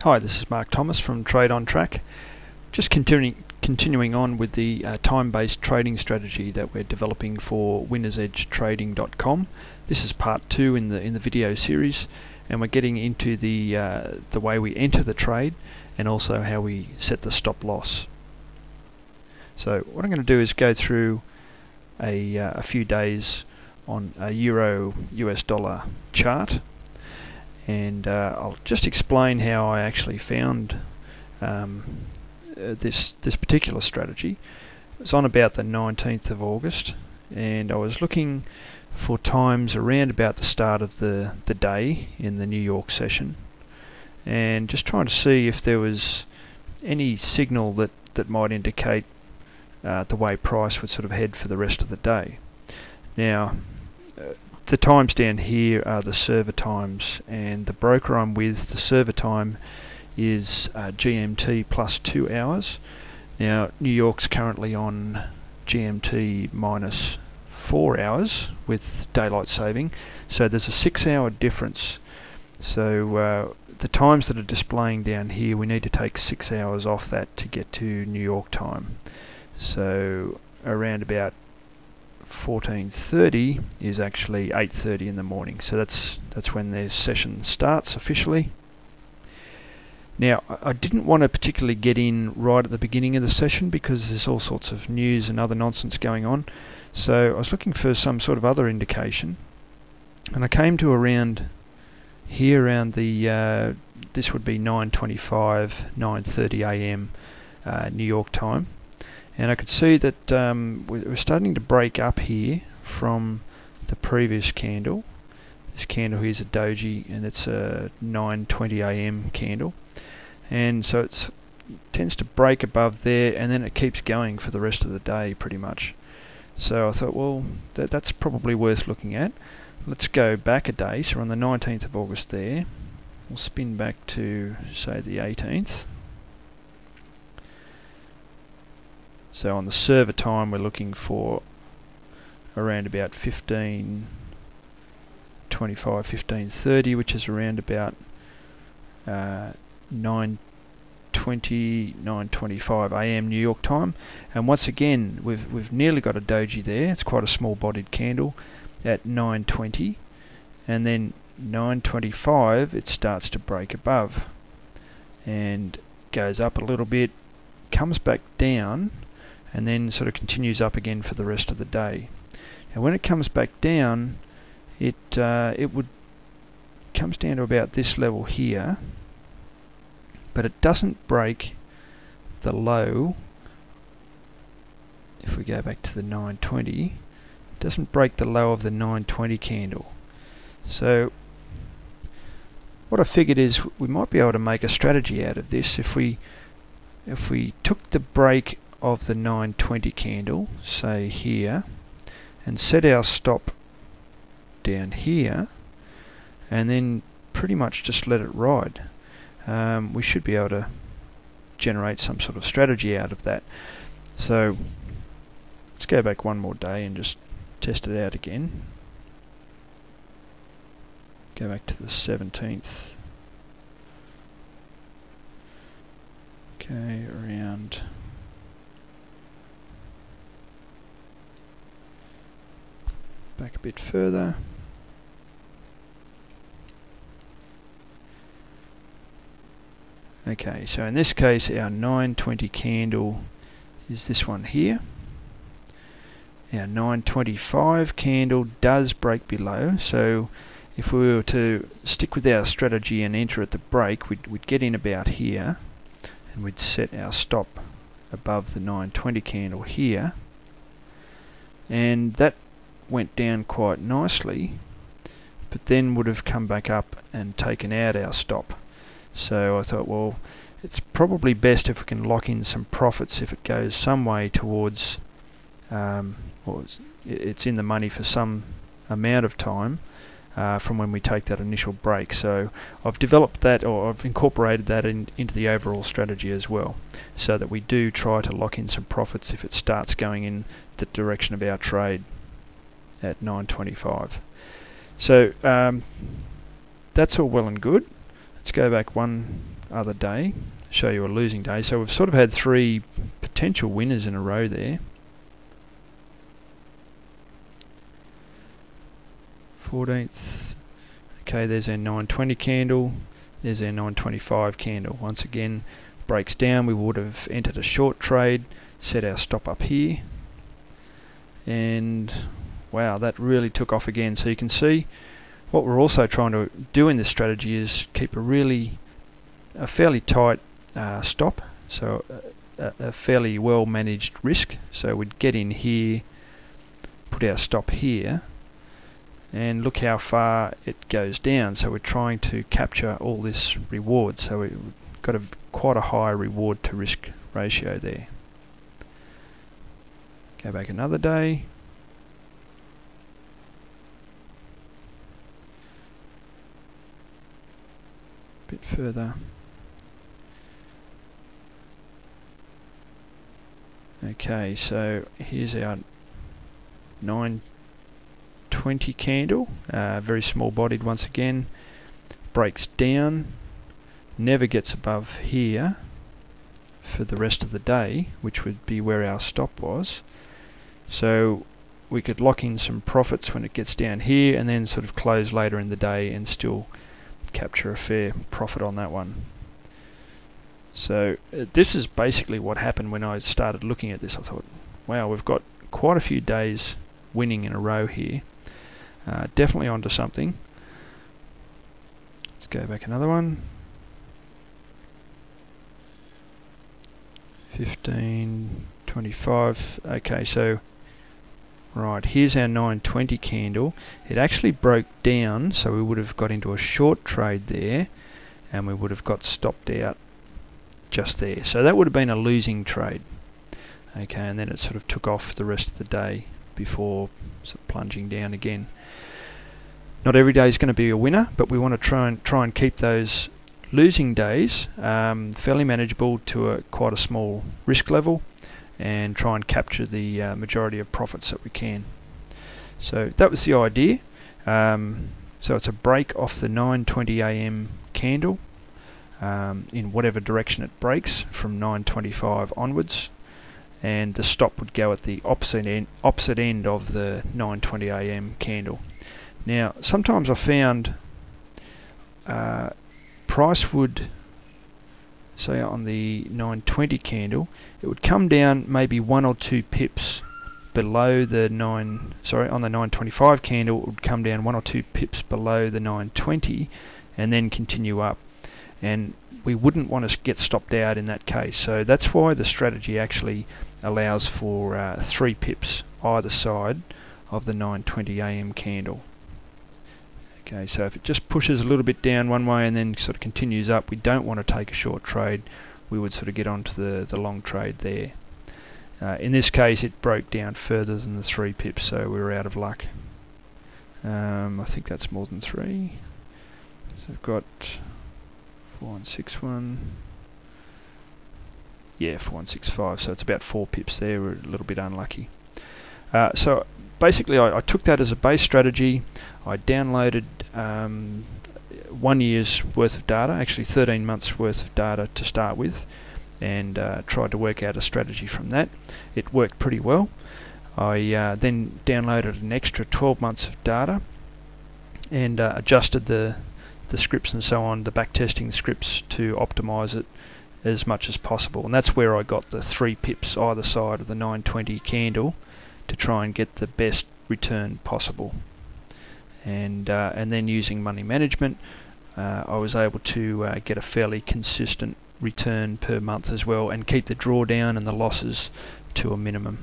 Hi, this is Mark Thomas from Trade on Track. Just continuing on with the time-based trading strategy that we're developing for winnersedgetrading.com. This is part 2 in the video series, and we're getting into the way we enter the trade and also how we set the stop loss. So what I'm going to do is go through a few days on a Euro US dollar chart, and I'll just explain how I actually found this particular strategy. It was on about the 19th of August, and I was looking for times around about the start of the day in the New York session, and just trying to see if there was any signal that might indicate the way price would sort of head for the rest of the day. Now, the times down here are the server times, and the broker I'm with, the server time is GMT plus 2 hours. Now, New York's currently on GMT minus 4 hours with daylight saving, so there's a 6-hour difference. So the times that are displaying down here, we need to take 6 hours off that to get to New York time. So around about 14:30 is actually 8:30 in the morning, so that's when their session starts officially. Now, I didn't want to particularly get in right at the beginning of the session because there's all sorts of news and other nonsense going on, so I was looking for some sort of other indication, and I came to around here, around the this would be 9:25, 9:30 AM New York time. And I could see that we're starting to break up here from the previous candle. This candle here is a doji, and it's a 9:20 AM candle. And so it tends to break above there, and then it keeps going for the rest of the day pretty much. So I thought, well, that's probably worth looking at. Let's go back a day. So we're on the 19th of August there. We'll spin back to, say, the 18th. So on the server time, we're looking for around about 15:25, 15:30, which is around about 9:20, 9:25 AM New York time. And once again, we've nearly got a doji there. It's quite a small-bodied candle at 9:20, and then 9:25 it starts to break above and goes up a little bit, comes back down, and then sort of continues up again for the rest of the day. And when it comes back down, it comes down to about this level here, but it doesn't break the low. If we go back to the 9:20, it doesn't break the low of the 9:20 candle. So what I figured is we might be able to make a strategy out of this if we took the break of the 9:20 candle, say here, and set our stop down here, and then pretty much just let it ride. We should be able to generate some sort of strategy out of that. So let's go back one more day and just test it out again. Go back to the 17th. Okay, around back a bit further. Okay, so in this case our 9:20 candle is this one here. Our 9:25 candle does break below, so if we were to stick with our strategy and enter at the break, we'd get in about here, and we'd set our stop above the 9:20 candle here, and that went down quite nicely, but then would have come back up and taken out our stop. So I thought, well, it's probably best if we can lock in some profits if it goes some way towards, it's in the money for some amount of time from when we take that initial break. So I've developed that, or I've incorporated that into the overall strategy as well, so that we do try to lock in some profits if it starts going in the direction of our trade at 9:25. So that's all well and good. Let's go back one other day, show you a losing day. So we've sort of had 3 potential winners in a row there. 14th. Okay, there's our 920 candle. There's our 925 candle. Once again, breaks down. We would have entered a short trade, set our stop up here, and wow, that really took off again. So you can see what we're also trying to do in this strategy is keep a fairly tight stop, so a fairly well managed risk. So we'd get in here, put our stop here, and look how far it goes down. So we're trying to capture all this reward, so we've got quite a high reward to risk ratio there. Go back another day. A bit further. Okay, so here's our 920 candle, very small bodied once again, breaks down, never gets above here for the rest of the day, which would be where our stop was. So we could lock in some profits when it gets down here and then sort of close later in the day and still capture a fair profit on that one. So this is basically what happened when I started looking at this. I thought, wow, we've got quite a few days winning in a row here. Definitely onto something. Let's go back another one. 15, 25. Okay, so right, here's our 920 candle. It actually broke down, so we would have got into a short trade there, and we would have got stopped out just there. So that would have been a losing trade. Okay, and then it sort of took off the rest of the day before sort of plunging down again. Not every day is going to be a winner, but we want to try and keep those losing days fairly manageable to quite a small risk level, and try and capture the majority of profits that we can. So that was the idea. So it's a break off the 9:20 AM candle in whatever direction it breaks from 9:25 onwards, and the stop would go at the opposite end of the 9:20 AM candle. Now, sometimes I found price would, say on the 920 candle, it would come down maybe 1 or 2 pips below the on the 925 candle it would come down 1 or 2 pips below the 920 and then continue up, and we wouldn't want to get stopped out in that case. So that's why the strategy actually allows for 3 pips either side of the 920 AM candle. Okay, so if it just pushes a little bit down one way and then sort of continues up, we don't want to take a short trade. We would sort of get onto the long trade there. In this case, it broke down further than the 3 pips, so we were out of luck. I think that's more than 3. So I've got 4161. Yeah, 4165. So it's about 4 pips there. We're a little bit unlucky. So basically, I took that as a base strategy. I downloaded 1 year's worth of data, actually 13 months worth of data to start with, and tried to work out a strategy from that. It worked pretty well. I then downloaded an extra 12 months of data and adjusted the scripts and so on, the backtesting scripts, to optimize it as much as possible. And that's where I got the 3 pips either side of the 920 candle to try and get the best return possible. And then using money management, I was able to get a fairly consistent return per month as well, and keep the drawdown and the losses to a minimum.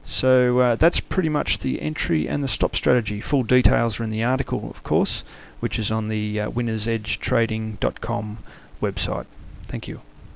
So that's pretty much the entry and the stop strategy. Full details are in the article, of course, which is on the winnersedgetrading.com website. Thank you.